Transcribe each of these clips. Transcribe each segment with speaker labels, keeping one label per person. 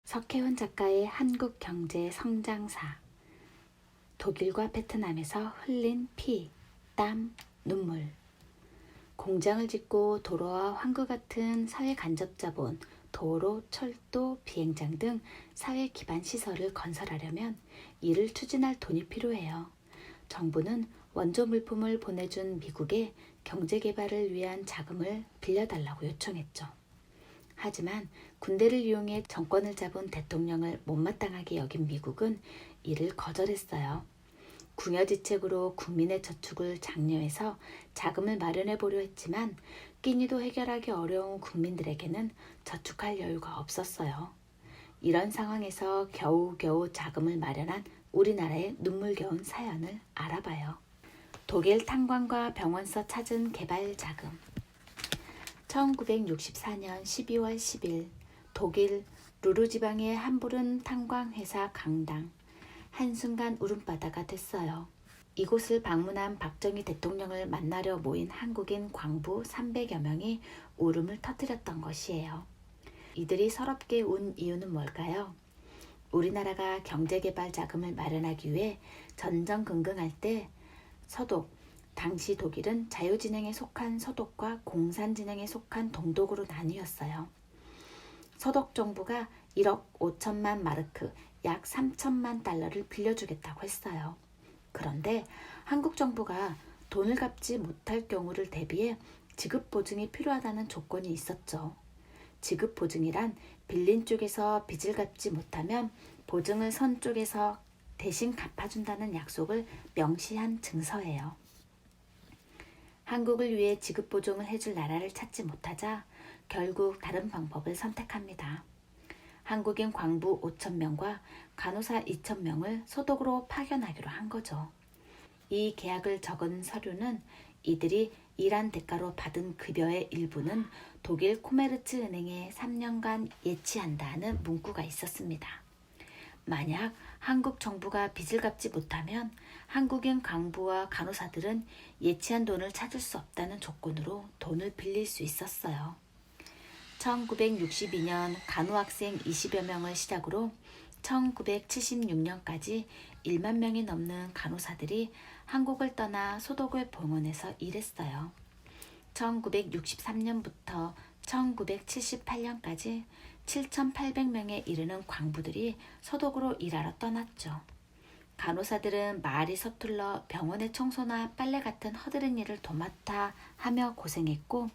Speaker 1: 석혜원 작가의 한국 경제 성장사. 독일과 베트남에서 흘린 피, 땀, 눈물. 공장을 짓고 도로와 항구 같은 사회 간접 자본, 도로, 철도, 비행장 등 사회 기반 시설을 건설하려면 이를 추진할 돈이 필요해요. 정부는 원조 물품을 보내준 미국에 경제 개발을 위한 자금을 빌려달라고 요청했죠. 하지만 군대를 이용해 정권을 잡은 대통령을 못마땅하게 여긴 미국은 이를 거절했어요. 궁여지책으로 국민의 저축을 장려해서 자금을 마련해 보려 했지만 끼니도 해결하기 어려운 국민들에게는 저축할 여유가 없었어요. 이런 상황에서 겨우겨우 자금을 마련한 우리나라의 눈물겨운 사연을 알아봐요. 독일 탄광과 병원서 찾은 개발 자금. 1964년 12월 10일 독일 루르 지방의 함부른 탄광회사 강당. 한순간 울음바다가 됐어요. 이곳을 방문한 박정희 대통령을 만나려 모인 한국인 광부 300여 명이 울음을 터뜨렸던 것이에요. 이들이 서럽게 운 이유는 뭘까요? 우리나라가 경제개발 자금을 마련하기 위해 전전긍긍할 때 서독, 당시 독일은 자유진영에 속한 서독과 공산진영에 속한 동독으로 나뉘었어요. 서독 정부가 1억 5천만 마르크, 약 3천만 달러를 빌려주겠다고 했어요. 그런데 한국 정부가 돈을 갚지 못할 경우를 대비해 지급 보증이 필요하다는 조건이 있었죠. 지급 보증이란 빌린 쪽에서 빚을 갚지 못하면 보증을 선 쪽에서 대신 갚아준다는 약속을 명시한 증서예요. 한국을 위해 지급 보증을 해줄 나라를 찾지 못하자 결국 다른 방법을 선택합니다. 한국인 광부 5,000명과 간호사 2,000명을 소독으로 파견하기로 한 거죠. 이 계약을 적은 서류는 이들이 일한 대가로 받은 급여의 일부는 독일 코메르츠 은행에 3년간 예치한다는 문구가 있었습니다. 만약 한국 정부가 빚을 갚지 못하면 한국인 광부와 간호사들은 예치한 돈을 찾을 수 없다는 조건으로 돈을 빌릴 수 있었어요. 1962년 간호학생 20여 명을 시작으로 1976년까지 1만 명이 넘는 간호사들이 한국을 떠나 소독의 병원에서 일했어요. 1963년부터 1978년까지 7,800명에 이르는 광부들이 소독으로 일하러 떠났죠. 간호사들은 말이 서툴러 병원의 청소나 빨래 같은 허드렛 일을 도맡아 하며 고생했고,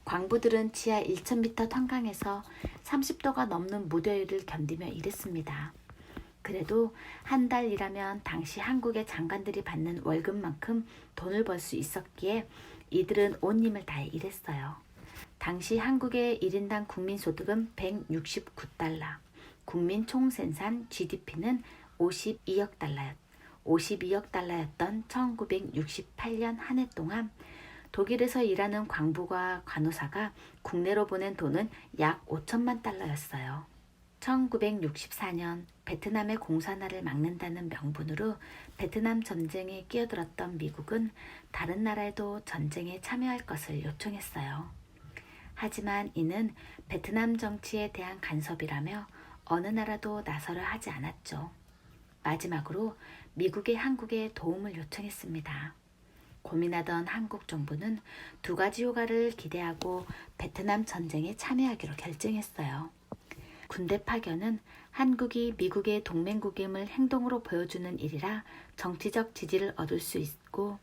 Speaker 1: 광부들은 지하 1,000m 탄광에서 30도가 넘는 무더위를 견디며 일했습니다. 그래도 한 달 일하면 당시 한국의 장관들이 받는 월급만큼 돈을 벌 수 있었기에 이들은 온 힘을 다해 일했어요. 당시 한국의 1인당 국민소득은 169달러, 국민 총생산 GDP는 52억 달러였던 1968년 한 해 동안 독일에서 일하는 광부가 간호사가 국내로 보낸 돈은 약 5천만 달러였어요. 1964년 베트남의 공산화를 막는다는 명분으로 베트남 전쟁에 끼어들었던 미국은 다른 나라에도 전쟁에 참여할 것을 요청했어요. 하지만 이는 베트남 정치에 대한 간섭이라며 어느 나라도 나서려 하지 않았죠. 마지막으로 미국이 한국에 도움을 요청했습니다. 고민하던 한국 정부는 두 가지 효과를 기대하고 베트남 전쟁에 참여하기로 결정했어요. 군대 파견은 한국이 미국의 동맹국임을 행동으로 보여주는 일이라 정치적 지지를 얻을 수 있고,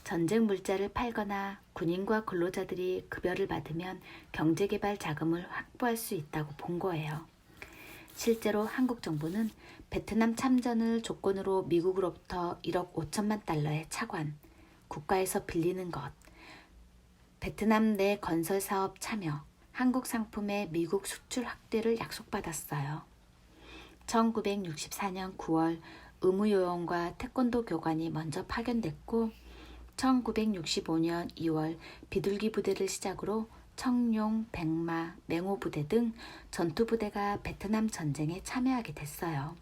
Speaker 1: 전쟁 물자를 팔거나 군인과 근로자들이 급여를 받으면 경제개발 자금을 확보할 수 있다고 본 거예요. 실제로 한국 정부는 베트남 참전을 조건으로 미국으로부터 1억 5천만 달러의 차관, 국가에서 빌리는 것, 베트남 내 건설 사업 참여, 한국 상품의 미국 수출 확대를 약속받았어요. 1964년 9월 의무요원과 태권도 교관이 먼저 파견됐고, 1965년 2월 비둘기 부대를 시작으로 청룡, 백마, 맹호 부대 등 전투부대가 베트남 전쟁에 참여하게 됐어요.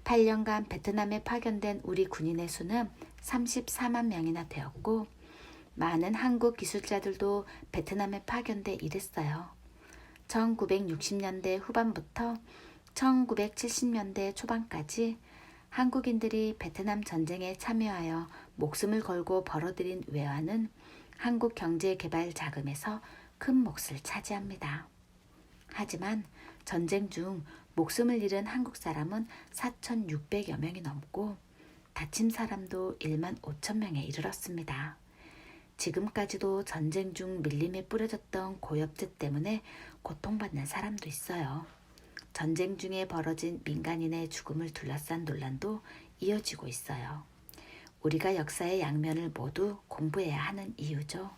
Speaker 1: 8년간 베트남에 파견된 우리 군인의 수는 34만 명이나 되었고, 많은 한국 기술자들도 베트남에 파견돼 일했어요. 1960년대 후반부터 1970년대 초반까지 한국인들이 베트남 전쟁에 참여하여 목숨을 걸고 벌어들인 외화는 한국 경제개발 자금에서 큰 몫을 차지합니다. 하지만 전쟁 중 목숨을 잃은 한국 사람은 4,600여 명이 넘고 다친 사람도 1만 5천 명에 이르렀습니다. 지금까지도 전쟁 중 밀림에 뿌려졌던 고엽제 때문에 고통받는 사람도 있어요. 전쟁 중에 벌어진 민간인의 죽음을 둘러싼 논란도 이어지고 있어요. 우리가 역사의 양면을 모두 공부해야 하는 이유죠.